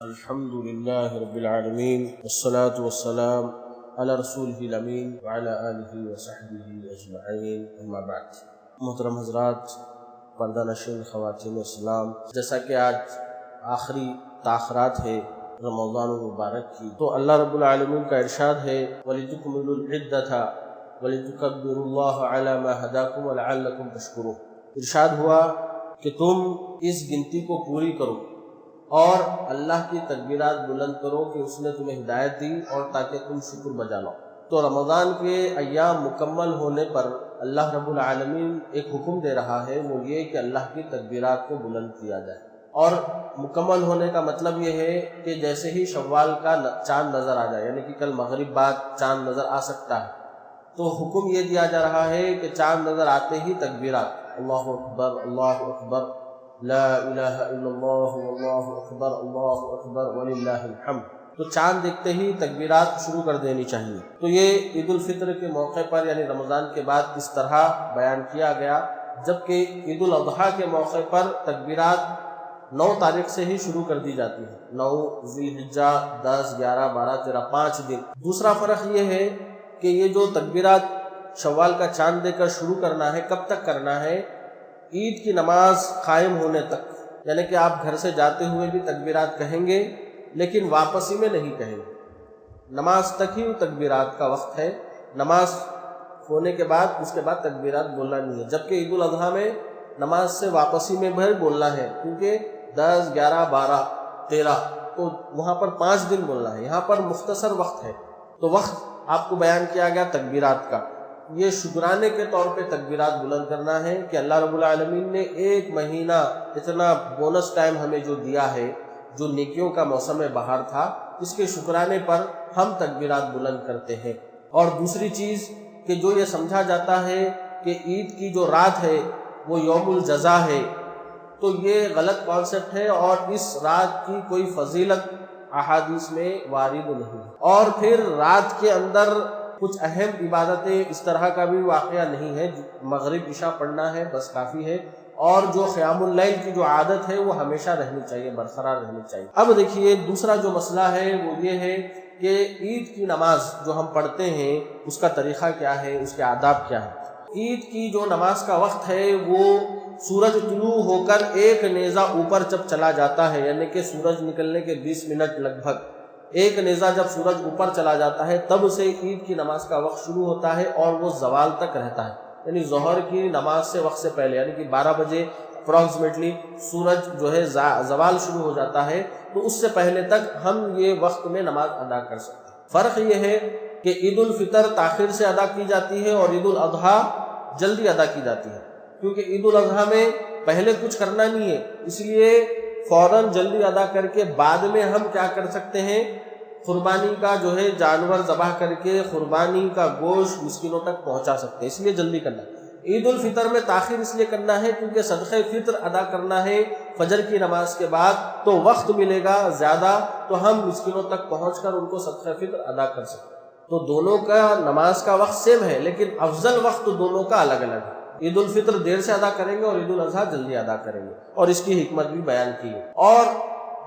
الحمد للہ رب العالمین والصلاة والسلام علی رسولہ الامین وعلی آلہ وصحبہ اجمعین اما بعد۔ محترم حضرات، پردہ نشین خواتین اسلام، جیسا کہ آج آخری تاخرات ہے رمضان المبارک کی، تو اللہ رب العالمین کا ارشاد ہے وَلِتُكْمِلُوا الْعِدَّةَ وَلِتُكَبِّرُوا اللَّهَ عَلَى مَا هَدَاكُمْ وَلَعَلَّكُمْ تَشْكُرُونَ۔ ارشاد ہوا کہ تم اس گنتی کو پوری کرو اور اللہ کی تکبیرات بلند کرو کہ اس نے تمہیں ہدایت دی اور تاکہ تم شکر بجا لاؤ۔ تو رمضان کے ایام مکمل ہونے پر اللہ رب العالمین ایک حکم دے رہا ہے، وہ یہ کہ اللہ کی تکبیرات کو بلند کیا جائے۔ اور مکمل ہونے کا مطلب یہ ہے کہ جیسے ہی شوال کا چاند نظر آ جائے، یعنی کہ کل مغرب بعد چاند نظر آ سکتا ہے، تو حکم یہ دیا جا رہا ہے کہ چاند نظر آتے ہی تکبیرات، اللہ اکبر اللہ اکبر، لا الہ الا اللہ واللہ اکبر وللہ الحمد۔ تو چاند دیکھتے ہی تکبیرات شروع کر دینی چاہیے۔ تو یہ عید الفطر کے موقع پر یعنی رمضان کے بعد اس طرح بیان کیا گیا، جبکہ عید الاضحیٰ کے موقع پر تکبیرات 9 تاریخ سے ہی شروع کر دی جاتی ہے، 9 ذی الحجہ، 10، 11، 12، 13، 5 دن۔ دوسرا فرق یہ ہے کہ یہ جو تکبیرات شوال کا چاند دے کر شروع کرنا ہے، کب تک کرنا ہے؟ عید کی نماز قائم ہونے تک، یعنی کہ آپ گھر سے جاتے ہوئے بھی تکبیرات کہیں گے لیکن واپسی میں نہیں کہیں گے، نماز تک ہی تکبیرات کا وقت ہے، نماز ہونے کے بعد اس کے بعد تکبیرات بولنا نہیں ہے۔ جبکہ عید الاضحیٰ میں نماز سے واپسی میں بھی بولنا ہے، کیونکہ 10، 11، 12، 13 تو وہاں پر 5 دن بولنا ہے، یہاں پر مختصر وقت ہے، تو وقت آپ کو بیان کیا گیا تکبیرات کا۔ یہ شکرانے کے طور پہ تکبیرات بلند کرنا ہے کہ اللہ رب العالمین نے ایک مہینہ اتنا بونس ٹائم ہمیں جو دیا ہے، جو نیکیوں کا موسم بہار تھا، اس کے شکرانے پر ہم تکبیرات بلند کرتے ہیں۔ اور دوسری چیز کہ جو یہ سمجھا جاتا ہے کہ عید کی جو رات ہے وہ یوم الجزا ہے، تو یہ غلط کانسیپٹ ہے اور اس رات کی کوئی فضیلت احادیث میں وارد نہیں ہے۔ اور پھر رات کے اندر کچھ اہم عبادتیں اس طرح کا بھی واقعہ نہیں ہے، مغرب عشاء پڑھنا ہے بس کافی ہے، اور جو قیام اللیل کی جو عادت ہے وہ ہمیشہ رہنی چاہیے، برقرار رہنی چاہیے۔ اب دیکھیے دوسرا جو مسئلہ ہے وہ یہ ہے کہ عید کی نماز جو ہم پڑھتے ہیں اس کا طریقہ کیا ہے، اس کے آداب کیا ہے۔ عید کی جو نماز کا وقت ہے وہ سورج طلوع ہو کر ایک نیزہ اوپر جب چلا جاتا ہے، یعنی کہ سورج نکلنے کے 20 منٹ لگ بھگ، ایک نیزہ جب سورج اوپر چلا جاتا ہے تب سے عید کی نماز کا وقت شروع ہوتا ہے اور وہ زوال تک رہتا ہے، یعنی ظہر کی نماز سے وقت سے پہلے، یعنی کہ 12 بجے اپروکسیمیٹلی سورج جو ہے زوال شروع ہو جاتا ہے، تو اس سے پہلے تک ہم یہ وقت میں نماز ادا کر سکتے ہیں۔ فرق یہ ہے کہ عید الفطر تاخیر سے ادا کی جاتی ہے اور عید الاضحیٰ جلدی ادا کی جاتی ہے، کیونکہ عید الاضحیٰ میں پہلے کچھ کرنا نہیں ہے، اس لیے فوراً جلدی ادا کر کے بعد میں ہم کیا کر سکتے ہیں، قربانی کا جو ہے جانور ذبح کر کے قربانی کا گوشت مسکینوں تک پہنچا سکتے ہیں، اس لیے جلدی کرنا ہے۔ عید الفطر میں تاخیر اس لیے کرنا ہے کیونکہ صدقہ فطر ادا کرنا ہے فجر کی نماز کے بعد، تو وقت ملے گا زیادہ تو ہم مسکینوں تک پہنچ کر ان کو صدقہ فطر ادا کر سکتے ہیں۔ تو دونوں کا نماز کا وقت سیم ہے لیکن افضل وقت دونوں کا الگ الگ ہے۔ عید الفطر دیر سے ادا کریں گے اور عید الاضحیٰ جلدی ادا کریں گے، اور اس کی حکمت بھی بیان کی ہے۔ اور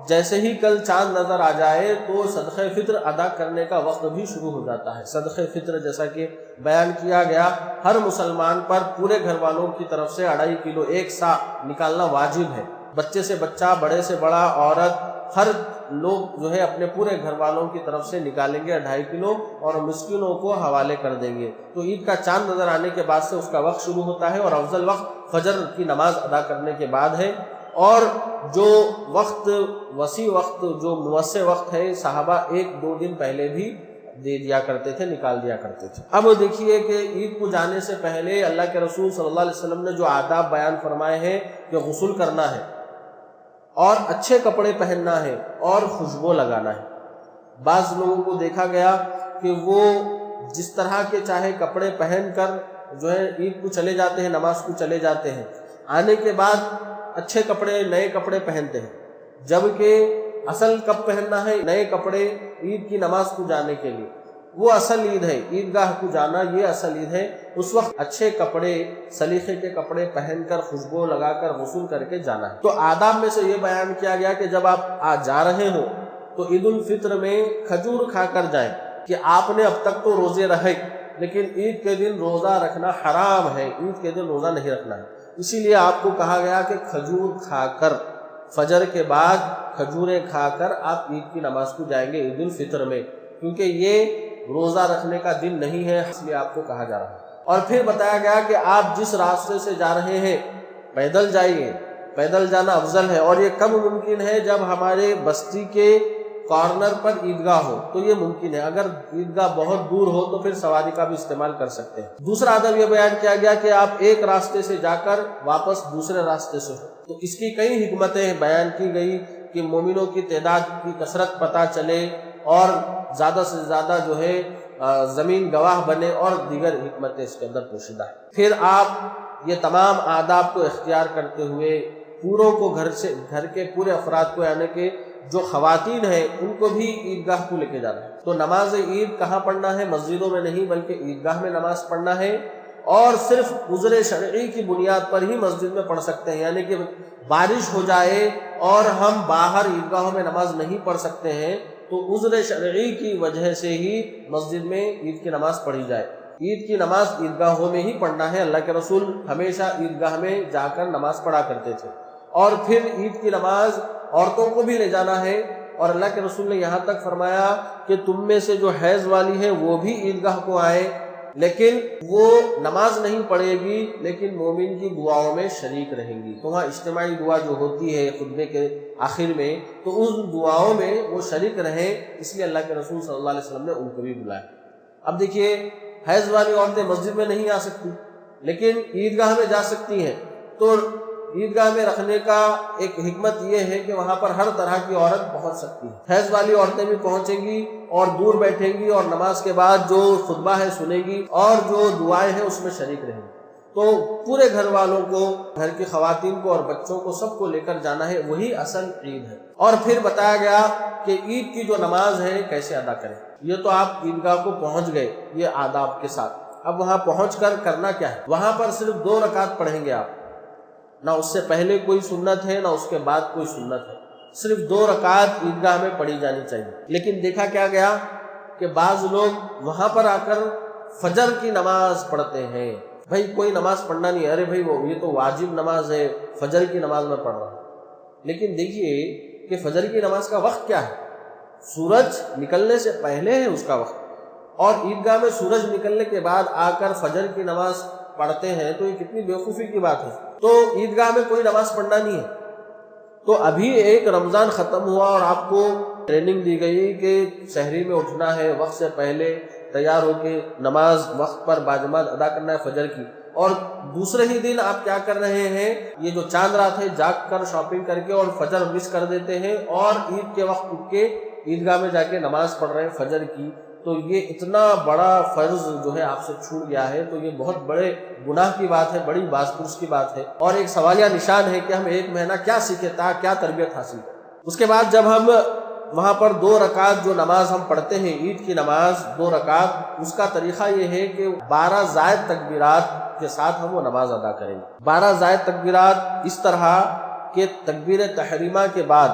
جیسے ہی کل چاند نظر آ جائے تو صدقہ فطر ادا کرنے کا وقت بھی شروع ہو جاتا ہے۔ صدقہ فطر جیسا کہ بیان کیا گیا، ہر مسلمان پر پورے گھر والوں کی طرف سے 2.5 کلو 1 سا نکالنا واجب ہے، بچے سے بچہ، بڑے سے بڑا، عورت، ہر لوگ جو ہے اپنے پورے گھر والوں کی طرف سے نکالیں گے 2.5 کلو اور مسکینوں کو حوالے کر دیں گے۔ تو عید کا چاند نظر آنے کے بعد سے اس کا وقت شروع ہوتا ہے اور افضل وقت فجر کی نماز ادا کرنے کے بعد ہے، اور جو وقت وسیع وقت جو موسع وقت ہے صحابہ 1-2 دن پہلے بھی دے دیا کرتے تھے، نکال دیا کرتے تھے۔ اب دیکھیے کہ عید کو جانے سے پہلے اللہ کے رسول صلی اللہ علیہ وسلم نے جو آداب بیان فرمائے ہیں کہ غسل کرنا ہے اور اچھے کپڑے پہننا ہے اور خوشبو لگانا ہے۔ بعض لوگوں کو دیکھا گیا کہ وہ جس طرح کے چاہے کپڑے پہن کر جو ہے عید کو چلے جاتے ہیں، نماز کو چلے جاتے ہیں، آنے کے بعد اچھے کپڑے، نئے کپڑے پہنتے ہیں، جبکہ اصل کب پہننا ہے نئے کپڑے عید کی نماز کو جانے کے لیے، وہ اصل عید ہے، عیدگاہ کو جانا یہ اصل عید ہے۔ اس وقت اچھے کپڑے، سلیقے کے کپڑے پہن کر، خوشبو لگا کر، غسل کر کے جانا ہے۔ تو آداب میں سے یہ بیان کیا گیا کہ جب آپ جا رہے ہو تو عید الفطر میں کھجور کھا کر جائیں، کہ آپ نے اب تک تو روزے رہے لیکن عید کے دن روزہ رکھنا حرام ہے، عید کے دن روزہ نہیں رکھنا ہے، اسی لیے آپ کو کہا گیا کہ کھجور کھا کر، فجر کے بعد کھجوریں کھا کر آپ عید کی نماز کو جائیں گے عید الفطر میں، کیونکہ یہ روزہ رکھنے کا دن نہیں ہے، اس لیے آپ کو کہا جا رہا ہے۔ اور پھر بتایا گیا کہ آپ جس راستے سے جا رہے ہیں پیدل جائیے، پیدل جانا افضل ہے، اور یہ کب ممکن ہے؟ جب ہمارے بستی کے کارنر پر عیدگاہ ہو تو یہ ممکن ہے، اگر عیدگاہ بہت دور ہو تو پھر سواری کا بھی استعمال کر سکتے ہیں۔ دوسرا ادب یہ بیان کیا گیا کہ آپ ایک راستے سے جا کر واپس دوسرے راستے سے ہو، تو اس کی کئی حکمتیں بیان کی گئی کہ مومنوں کی تعداد کی کثرت پتہ چلے اور زیادہ سے زیادہ جو ہے زمین گواہ بنے، اور دیگر حکمتیں اس کے اندر پوشیدہ ہیں۔ پھر آپ یہ تمام آداب کو اختیار کرتے ہوئے پوروں کو گھر کے پورے افراد کو، یعنی کہ جو خواتین ہیں ان کو بھی عیدگاہ کو لے کے جانا ہے۔ تو نماز عید کہاں پڑھنا ہے؟ مسجدوں میں نہیں بلکہ عیدگاہ میں نماز پڑھنا ہے، اور صرف عذر شرعی کی بنیاد پر ہی مسجد میں پڑھ سکتے ہیں، یعنی کہ بارش ہو جائے اور ہم باہر عیدگاہوں میں نماز نہیں پڑھ سکتے ہیں تو عذر شرعی کی وجہ سے ہی مسجد میں عید کی نماز پڑھی جائے۔ عید کی نماز عیدگاہوں میں ہی پڑھنا ہے، اللہ کے رسول ہمیشہ عیدگاہ میں جا کر نماز پڑھا کرتے تھے۔ اور پھر عید کی نماز عورتوں کو بھی لے جانا ہے، اور اللہ کے رسول نے یہاں تک فرمایا کہ تم میں سے جو حیض والی ہے وہ بھی عیدگاہ کو آئے، لیکن وہ نماز نہیں پڑھے گی لیکن مومن کی دعاؤں میں شریک رہیں گی۔ تو وہاں اجتماعی دعا جو ہوتی ہے خطبے کے آخر میں، تو ان دعاؤں میں وہ شریک رہیں، اس لیے اللہ کے رسول صلی اللہ علیہ وسلم نے ان کو بھی بلایا۔ اب دیکھیے، حیض والی عورتیں مسجد میں نہیں آ سکتی لیکن عیدگاہ میں جا سکتی ہیں، تو عیدگاہ میں رکھنے کا ایک حکمت یہ ہے کہ وہاں پر ہر طرح کی عورت پہنچ سکتی ہے۔ حیض والی عورتیں بھی پہنچیں گی اور دور بیٹھیں گی اور نماز کے بعد جو خطبہ ہے سنیں گی اور جو دعائیں ہیں اس میں شریک رہیں گی۔ تو پورے گھر والوں کو، گھر کی خواتین کو اور بچوں کو، سب کو لے کر جانا ہے، وہی اصل عید ہے۔ اور پھر بتایا گیا کہ عید کی جو نماز ہے کیسے ادا کریں۔ یہ تو آپ عیدگاہ کو پہنچ گئے یہ آداب کے ساتھ، اب وہاں پہنچ کر کرنا کیا ہے؟ وہاں پر صرف 2 رکعت پڑھیں گے آپ، نہ اس سے پہلے کوئی سنت ہے نہ اس کے بعد کوئی سنت ہے، صرف 2 رکعت عیدگاہ میں پڑھی جانی چاہیے۔ لیکن دیکھا کیا گیا کہ بعض لوگ وہاں پر آ کر فجر کی نماز پڑھتے ہیں۔ بھائی کوئی نماز پڑھنا نہیں ہے، ارے بھائی یہ تو واجب نماز ہے، فجر کی نماز میں پڑھ رہا ہوں۔ لیکن دیکھیے کہ فجر کی نماز کا وقت کیا ہے؟ سورج نکلنے سے پہلے ہے اس کا وقت، اور عیدگاہ میں سورج نکلنے کے بعد آ کر فجر کی نماز پڑھتے ہیں، تو یہ کتنی بیوقوفی کی بات ہے۔ تو عیدگاہ میں کوئی نماز پڑھنا نہیں ہے۔ تو ابھی ایک رمضان ختم ہوا اور آپ کو ٹریننگ دی گئی کہ سحری میں اٹھنا ہے، وقت سے پہلے تیار ہو کے نماز وقت پر باجماعت ادا کرنا ہے فجر کی، اور دوسرے ہی دن آپ کیا کر رہے ہیں؟ یہ جو چاند رات ہے جاگ کر شاپنگ کر کے اور فجر مس کر دیتے ہیں، اور عید کے وقت اٹھ کے عیدگاہ میں جا کے نماز پڑھ رہے ہیں فجر کی۔ تو یہ اتنا بڑا فرض جو ہے آپ سے چھوٹ گیا ہے، تو یہ بہت بڑے گناہ کی بات ہے، بڑی بازپرس کی بات ہے، اور ایک سوالیہ نشان ہے کہ ہم 1 مہینہ کیا سیکھے تھا، کیا تربیت حاصل کی۔ اس کے بعد جب ہم وہاں پر 2 رکعت جو نماز ہم پڑھتے ہیں عید کی نماز 2 رکعت، اس کا طریقہ یہ ہے کہ 12 زائد تکبیرات کے ساتھ ہم وہ نماز ادا کریں گے۔ 12 زائد تکبیرات اس طرح کہ تکبیر تحریمہ کے بعد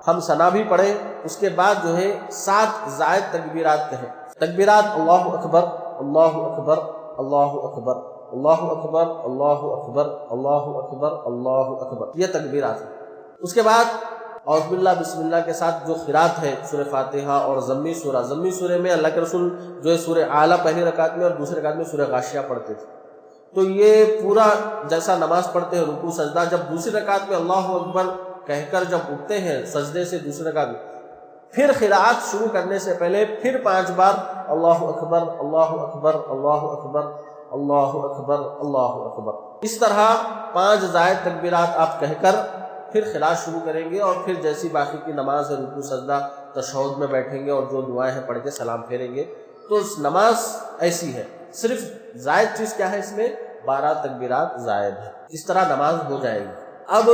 ہم ثنا بھی پڑھیں، اس کے بعد جو ہے 7 زائد تکبیرات کہیں۔ تکبیرات اللہ اکبر، اللہ اکبر، اللہ اکبر، اللہ اکبر، اللہ اکبر، اللہ اکبر، اللہ اکبر، یہ تکبیرات ہیں۔ اس کے بعد اعوذ باللہ بسم اللہ کے ساتھ جو قرات ہے سورہ فاتحہ اور ضمی سورہ میں اللہ کے رسول جو ہے سورہ اعلیٰ پہلی رکعت میں اور دوسری رکعت میں سورہ غاشیہ پڑھتے تھے۔ تو یہ پورا جیسا نماز پڑھتے ہیں رکوع سجدہ، جب دوسری رکعت میں اللہ اکبر کہہ کر جب اٹھتے ہیں سجدے سے دوسری رکعت میں، پھر قرات شروع کرنے سے پہلے پھر 5 بار اللہ اکبر، اللہ اکبر، اللہ اکبر، اللہ اکبر، اللہ اکبر، اس طرح 5 زائد تکبیرات آپ کہہ کر پھر قرات شروع کریں گے، اور پھر جیسی باقی کی نماز ہے رکوع سجدہ تشہد میں بیٹھیں گے اور جو دعائیں ہیں پڑھ کے سلام پھیریں گے۔ تو نماز ایسی ہے، صرف زائد چیز کیا ہے اس میں؟ 12 تکبیرات زائد ہے، اس طرح نماز ہو جائے گی۔ اب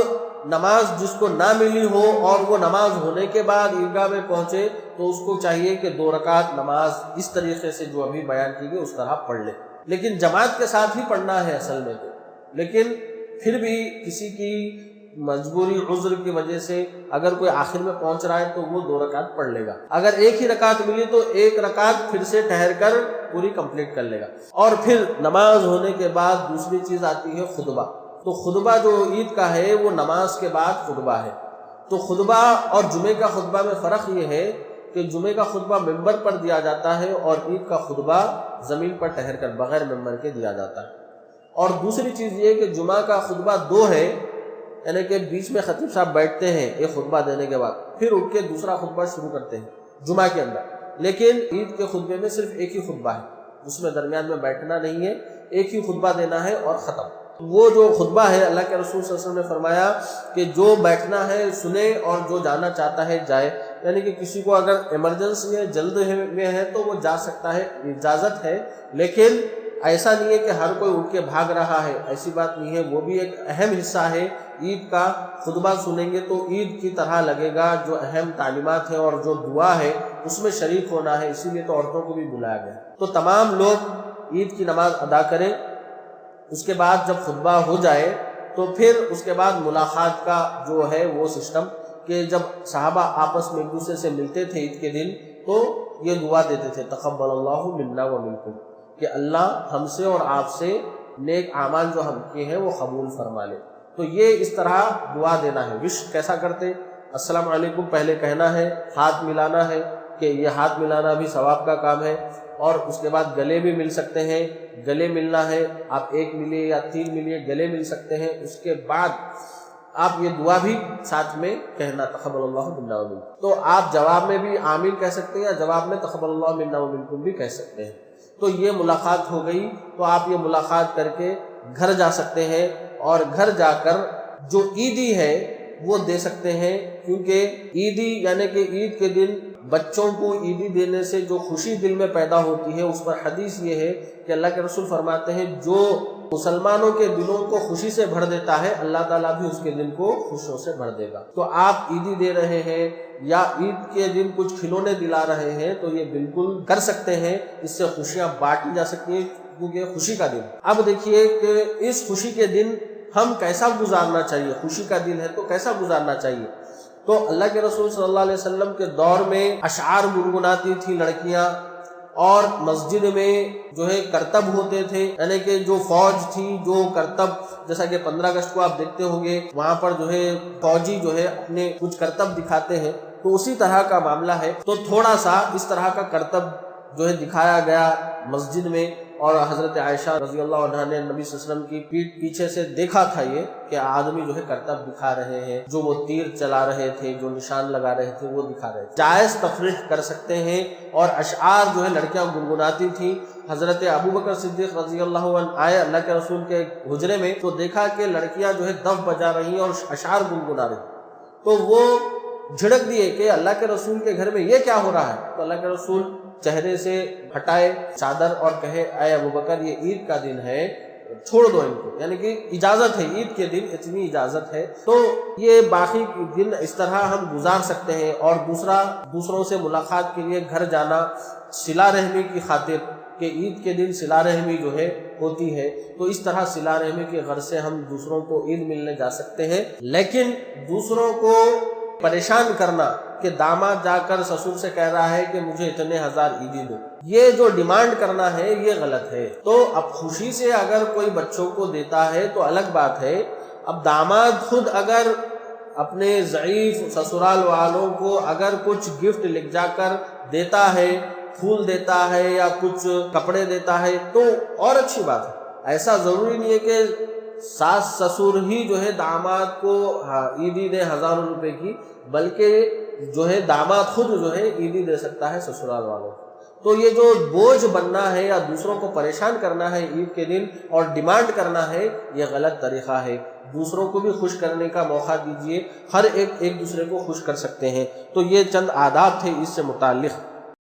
نماز جس کو نہ ملی ہو اور وہ نماز ہونے کے بعد عیدگاہ میں پہنچے تو اس کو چاہیے کہ 2 رکعت نماز اس طریقے سے جو ابھی بیان کی گئی اس طرح پڑھ لے، لیکن جماعت کے ساتھ ہی پڑھنا ہے اصل میں تو، لیکن پھر بھی کسی کی مجبوری عذر کی وجہ سے اگر کوئی آخر میں پہنچ رہا ہے تو وہ 2 رکعت پڑھ لے گا، اگر ایک ہی رکعت ملی تو 1 رکعت پھر سے ٹھہر کر پوری کمپلیٹ کر لے گا۔ اور پھر نماز ہونے کے بعد دوسری چیز آتی ہے خطبہ۔ تو خطبہ جو عید کا ہے وہ نماز کے بعد خطبہ ہے۔ تو خطبہ اور جمعے کا خطبہ میں فرق یہ ہے کہ جمعے کا خطبہ ممبر پر دیا جاتا ہے اور عید کا خطبہ زمین پر ٹھہر کر بغیر ممبر کے دیا جاتا ہے۔ اور دوسری چیز یہ کہ جمعہ کا خطبہ 2 ہے، یعنی کہ بیچ میں خطیب صاحب بیٹھتے ہیں ایک خطبہ دینے کے بعد، پھر اٹھ کے دوسرا خطبہ شروع کرتے ہیں جمعہ کے اندر، لیکن عید کے خطبے میں صرف ایک ہی خطبہ ہے، اس میں درمیان میں بیٹھنا نہیں ہے، ایک ہی خطبہ دینا ہے اور ختم۔ وہ جو خطبہ ہے اللہ کے رسول صلی اللہ علیہ وسلم نے فرمایا کہ جو بیٹھنا ہے سنے اور جو جانا چاہتا ہے جائے، یعنی کہ کسی کو اگر ایمرجنسی ہے، جلد میں ہے تو وہ جا سکتا ہے، اجازت ہے، لیکن ایسا نہیں ہے کہ ہر کوئی اٹھ کے بھاگ رہا ہے، ایسی بات نہیں ہے۔ وہ بھی ایک اہم حصہ ہے عید کا، خطبہ سنیں گے تو عید کی طرح لگے گا، جو اہم تعلیمات ہیں اور جو دعا ہے اس میں شریک ہونا ہے، اسی لیے تو عورتوں کو بھی بلایا گیا۔ تو تمام لوگ عید کی نماز ادا کریں، اس کے بعد جب خطبہ ہو جائے تو پھر اس کے بعد ملاقات کا جو ہے وہ سسٹم کہ جب صحابہ آپس میں ایک دوسرے سے ملتے تھے عید کے دن تو یہ دعا دیتے تھے تقبل اللہ منا و منکم، کہ اللہ ہم سے اور آپ سے نیک اعمال جو ہم کیے ہیں وہ قبول فرما لے۔ تو یہ اس طرح دعا دینا ہے۔ وش کیسا کرتے؟ السلام علیکم پہلے کہنا ہے، ہاتھ ملانا ہے کہ یہ ہاتھ ملانا بھی ثواب کا کام ہے، اور اس کے بعد گلے بھی مل سکتے ہیں، گلے ملنا ہے، آپ 1 ملیے یا 3 ملیے، گلے مل سکتے ہیں۔ اس کے بعد آپ یہ دعا بھی ساتھ میں کہنا تقبل اللہ منا و منکم۔ تو آپ جواب میں بھی آمین کہہ سکتے ہیں یا جواب میں تقبل اللہ منا و منکم بھی کہہ سکتے ہیں۔ تو یہ ملاقات ہو گئی، تو آپ یہ ملاقات کر کے گھر جا سکتے ہیں، اور گھر جا کر جو عیدی ہے وہ دے سکتے ہیں، کیونکہ عیدی یعنی کہ عید کے دن بچوں کو عیدی دینے سے جو خوشی دل میں پیدا ہوتی ہے، اس پر حدیث یہ ہے کہ اللہ کے رسول فرماتے ہیں جو مسلمانوں کے دلوں کو خوشی سے بھر دیتا ہے اللہ تعالیٰ بھی اس کے دل کو خوشیوں سے بھر دے گا۔ تو آپ عیدی دے رہے ہیں یا عید کے دن کچھ کھلونے دلا رہے ہیں تو یہ بالکل کر سکتے ہیں، اس سے خوشیاں بانٹی جا سکتی ہیں کیونکہ خوشی کا دن۔ اب دیکھیے کہ اس خوشی کے دن ہم کیسا گزارنا چاہیے، خوشی کا دن ہے تو کیسا گزارنا چاہیے۔ تو اللہ کے رسول صلی اللہ علیہ وسلم کے دور میں اشعار گنگناتی تھی لڑکیاں، اور مسجد میں جو ہے کرتب ہوتے تھے، یعنی کہ جو فوج تھی جو کرتب، جیسا کہ 15 اگست کو آپ دیکھتے ہوں گے وہاں پر جو ہے فوجی جو ہے اپنے کچھ کرتب دکھاتے ہیں، تو اسی طرح کا معاملہ ہے۔ تو تھوڑا سا اس طرح کا کرتب جو ہے دکھایا گیا مسجد میں، اور حضرت عائشہ رضی اللہ عنہا نے نبی صلی اللہ علیہ وسلم کی پیٹھ پیچھے سے دیکھا تھا یہ کہ آدمی جو ہے کرتب دکھا رہے ہیں، جو وہ تیر چلا رہے تھے، جو نشان لگا رہے تھے وہ دکھا رہے تھے۔ جائز تفریح کر سکتے ہیں، اور اشعار جو ہے لڑکیاں گنگناتی تھیں۔ حضرت ابوبکر صدیق رضی اللہ عنہ آئے اللہ کے رسول کے حجرے میں تو دیکھا کہ لڑکیاں جو ہے دف بجا رہی ہیں اور اشعار گنگنا رہی ہیں، تو وہ جھڑک دیے کہ اللہ کے رسول کے گھر میں یہ کیا ہو رہا ہے۔ تو اللہ کے رسول چہرے سے ہٹائے چادر اور کہے اے ابوبکر یہ عید کا دن ہے، چھوڑ دو ان کو، یعنی کہ اجازت ہے، عید کے دن اتنی اجازت ہے۔ تو یہ باقی دن اس طرح ہم گزار سکتے ہیں۔ اور دوسروں سے ملاقات کے لیے گھر جانا صلہ رحمی کی خاطر، کہ عید کے دن صلہ رحمی جو ہے ہوتی ہے، تو اس طرح صلہ رحمی کے غرض سے ہم دوسروں کو عید ملنے جا سکتے ہیں۔ لیکن دوسروں کو پریشان کرنا کہ داماد جا کر سسر سے کہہ رہا ہے کہ مجھے اتنے 1000 عیدی دو، یہ جو ڈیمانڈ کرنا ہے یہ غلط ہے۔ تو اب خوشی سے اگر کوئی بچوں کو دیتا ہے تو الگ بات ہے، اب داماد خود اگر اپنے ضعیف سسرال والوں کو اگر کچھ گفٹ لکھ جا کر دیتا ہے، پھول دیتا ہے یا کچھ کپڑے دیتا ہے تو اور اچھی بات ہے۔ ایسا ضروری نہیں ہے کہ ساس سسر ہی جو ہے داماد کو عیدی دے ہزاروں روپے کی، بلکہ جو ہے داماد خود جو ہے عیدی دے سکتا ہے سسرال والوں کو۔ تو یہ جو بوجھ بننا ہے یا دوسروں کو پریشان کرنا ہے عید کے دن اور ڈیمانڈ کرنا ہے، یہ غلط طریقہ ہے۔ دوسروں کو بھی خوش کرنے کا موقع دیجیے، ہر ایک دوسرے کو خوش کر سکتے ہیں۔ تو یہ چند آداب تھے اس سے متعلق۔